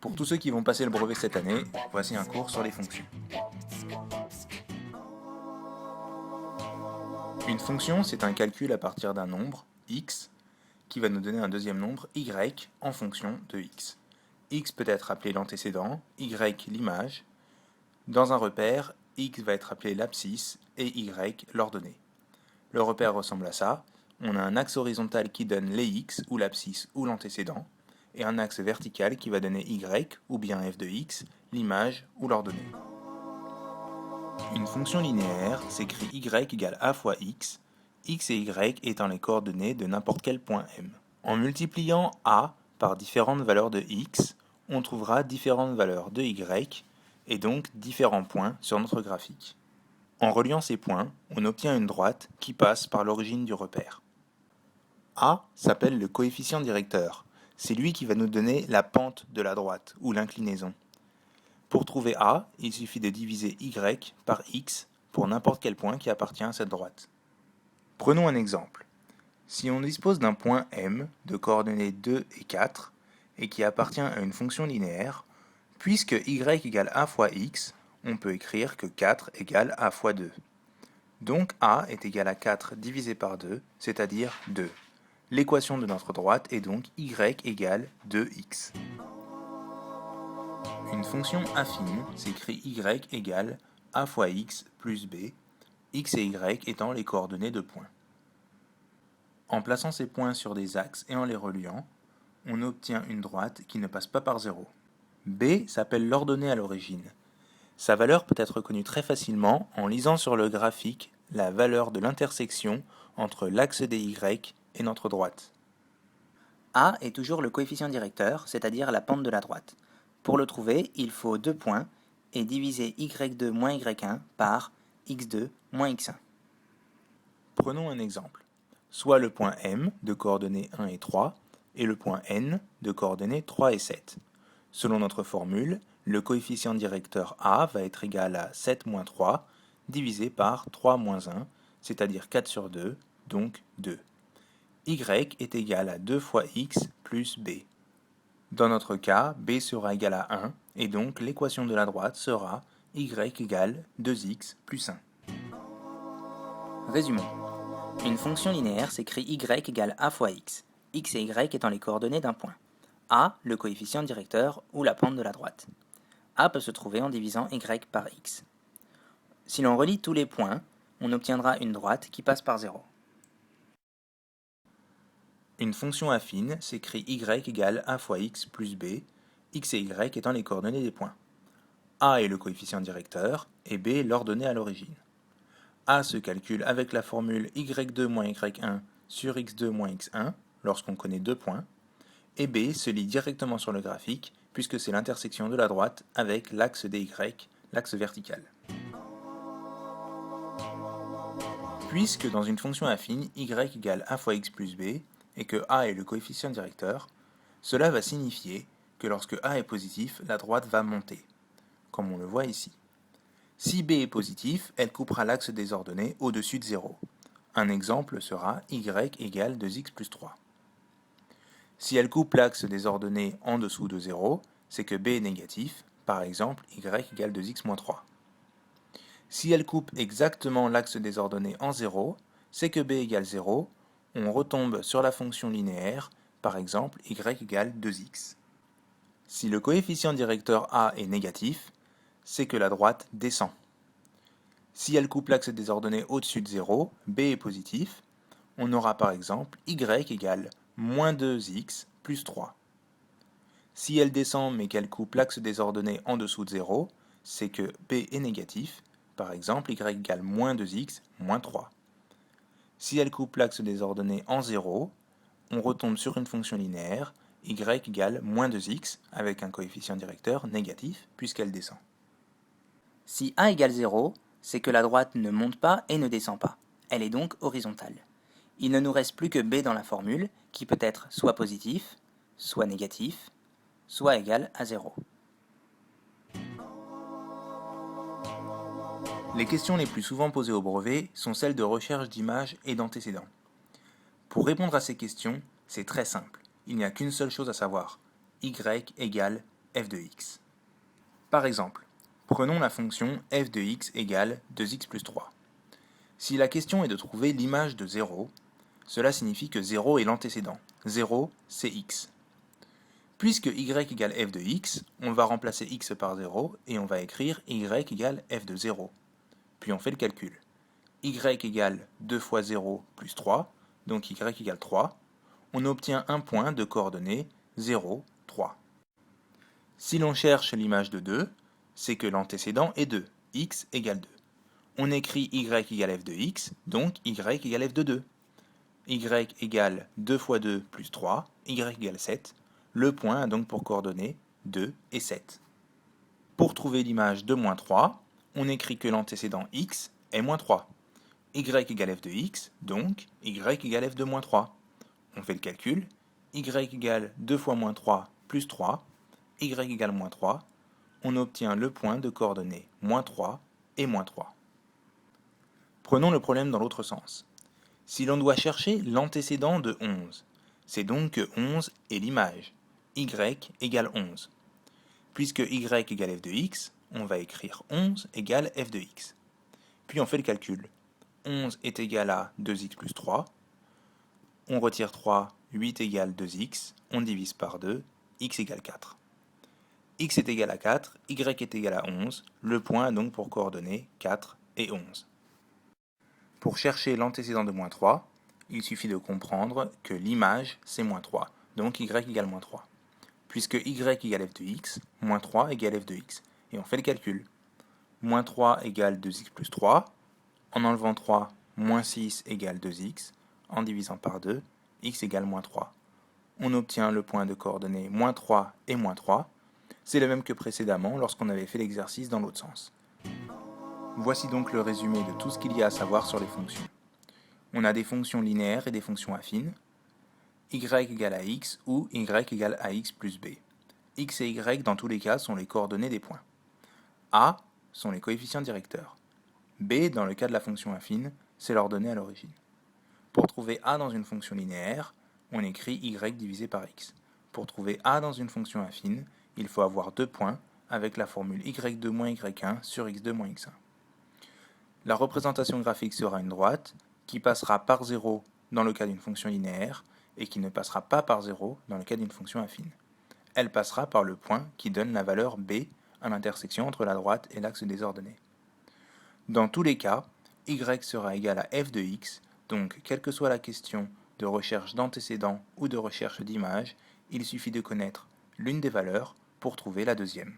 Pour tous ceux qui vont passer le brevet cette année, voici un cours sur les fonctions. Une fonction, c'est un calcul à partir d'un nombre, x, qui va nous donner un deuxième nombre, y, en fonction de x. X peut être appelé l'antécédent, y l'image. Dans un repère, x va être appelé l'abscisse et y l'ordonnée. Le repère ressemble à ça. On a un axe horizontal qui donne les x, ou l'abscisse, ou l'antécédent, et un axe vertical qui va donner y, ou bien f de x, l'image, ou l'ordonnée. Une fonction linéaire s'écrit y égale a fois x et y étant les coordonnées de n'importe quel point M. En multipliant a par différentes valeurs de x, on trouvera différentes valeurs de y, et donc différents points sur notre graphique. En reliant ces points, on obtient une droite qui passe par l'origine du repère. A s'appelle le coefficient directeur. C'est lui qui va nous donner la pente de la droite, ou l'inclinaison. Pour trouver A, il suffit de diviser y par x pour n'importe quel point qui appartient à cette droite. Prenons un exemple. Si on dispose d'un point M de coordonnées 2 et 4, et qui appartient à une fonction linéaire, puisque y égale a fois x, on peut écrire que 4 égale a fois 2. Donc a est égal à 4 divisé par 2, c'est-à-dire 2. L'équation de notre droite est donc y égale 2x. Une fonction affine s'écrit y égale a fois x plus b, x et y étant les coordonnées de points. En plaçant ces points sur des axes et en les reliant, on obtient une droite qui ne passe pas par 0. B s'appelle l'ordonnée à l'origine. Sa valeur peut être connue très facilement en lisant sur le graphique la valeur de l'intersection entre l'axe des y et notre droite. A est toujours le coefficient directeur, c'est-à-dire la pente de la droite. Pour le trouver, il faut deux points et diviser y2 moins y1 par x2 moins x1. Prenons un exemple. Soit le point M de coordonnées 1 et 3 et le point N de coordonnées 3 et 7. Selon notre formule, le coefficient directeur A va être égal à 7 moins 3 divisé par 3 moins 1, c'est-à-dire 4 sur 2, donc 2. Y est égal à 2 fois x plus b. Dans notre cas, b sera égal à 1, et donc l'équation de la droite sera y égale 2x plus 1. Résumons. Une fonction linéaire s'écrit y égale a fois x et y étant les coordonnées d'un point. A, le coefficient directeur ou la pente de la droite. A peut se trouver en divisant y par x. Si l'on relie tous les points, on obtiendra une droite qui passe par 0. Une fonction affine s'écrit y égale a fois x plus b, x et y étant les coordonnées des points. A est le coefficient directeur et b l'ordonnée à l'origine. A se calcule avec la formule y2 moins y1 sur x2 moins x1 lorsqu'on connaît deux points, et b se lit directement sur le graphique puisque c'est l'intersection de la droite avec l'axe des y, l'axe vertical. Puisque dans une fonction affine y égale a fois x plus b et que a est le coefficient directeur, cela va signifier que lorsque a est positif, la droite va monter, comme on le voit ici. Si b est positif, elle coupera l'axe des ordonnées au-dessus de 0. Un exemple sera y égale 2x plus 3. Si elle coupe l'axe des ordonnées en dessous de 0, c'est que b est négatif, par exemple y égale 2x moins 3. Si elle coupe exactement l'axe des ordonnées en 0, c'est que b égale 0, on retombe sur la fonction linéaire, par exemple y égale 2x. Si le coefficient directeur a est négatif, c'est que la droite descend. Si elle coupe l'axe des ordonnées au-dessus de 0, b est positif, on aura par exemple y égale moins 2x plus 3. Si elle descend mais qu'elle coupe l'axe des ordonnées en dessous de 0, c'est que b est négatif, par exemple y égale moins 2x moins 3. Si elle coupe l'axe des ordonnées en 0, on retombe sur une fonction linéaire, y égale moins 2x, avec un coefficient directeur négatif, puisqu'elle descend. Si a égale 0, c'est que la droite ne monte pas et ne descend pas. Elle est donc horizontale. Il ne nous reste plus que b dans la formule, qui peut être soit positif, soit négatif, soit égal à 0. Les questions les plus souvent posées au brevet sont celles de recherche d'images et d'antécédents. Pour répondre à ces questions, c'est très simple. Il n'y a qu'une seule chose à savoir. Y égale f de x. Par exemple, prenons la fonction f de x égale 2x plus 3. Si la question est de trouver l'image de 0, cela signifie que 0 est l'antécédent. 0, c'est x. Puisque y égale f de x, on va remplacer x par 0 et on va écrire y égale f de 0. Puis on fait le calcul. Y égale 2 fois 0 plus 3, donc y égale 3. On obtient un point de coordonnées 0, 3. Si l'on cherche l'image de 2, c'est que l'antécédent est 2, x égale 2. On écrit y égale f de x, donc y égale f de 2. Y égale 2 fois 2 plus 3, y égale 7. Le point a donc pour coordonnées 2 et 7. Pour trouver l'image de moins 3, on écrit que l'antécédent x est moins 3. Y égale f de x, donc y égale f de moins 3. On fait le calcul. Y égale 2 fois moins 3 plus 3, y égale moins 3. On obtient le point de coordonnées moins 3 et moins 3. Prenons le problème dans l'autre sens. Si l'on doit chercher l'antécédent de 11, c'est donc que 11 est l'image. Y égale 11. Puisque y égale f de x, on va écrire 11 égale f de x. Puis on fait le calcul. 11 est égal à 2x plus 3. On retire 3, 8 égale 2x. On divise par 2, x égale 4. X est égal à 4, y est égal à 11. Le point a donc pour coordonnées 4 et 11. Pour chercher l'antécédent de moins 3, il suffit de comprendre que l'image, c'est moins 3, donc y égale moins 3. Puisque y égale f de x, moins 3 égale f de x. Et on fait le calcul. Moins 3 égale 2x plus 3. En enlevant 3, moins 6 égale 2x. En divisant par 2, x égale moins 3. On obtient le point de coordonnées moins 3 et moins 3. C'est le même que précédemment lorsqu'on avait fait l'exercice dans l'autre sens. Voici donc le résumé de tout ce qu'il y a à savoir sur les fonctions. On a des fonctions linéaires et des fonctions affines. Y égale à x ou y égale à x plus b. X et y dans tous les cas sont les coordonnées des points. A sont les coefficients directeurs. B, dans le cas de la fonction affine, c'est l'ordonnée à l'origine. Pour trouver A dans une fonction linéaire, on écrit y divisé par x. Pour trouver A dans une fonction affine, il faut avoir deux points avec la formule y2 moins y1 sur x2 moins x1. La représentation graphique sera une droite qui passera par 0 dans le cas d'une fonction linéaire et qui ne passera pas par 0 dans le cas d'une fonction affine. Elle passera par le point qui donne la valeur b à l'intersection entre la droite et l'axe des ordonnées. Dans tous les cas, y sera égal à f de x, donc quelle que soit la question de recherche d'antécédent ou de recherche d'image, il suffit de connaître l'une des valeurs pour trouver la deuxième.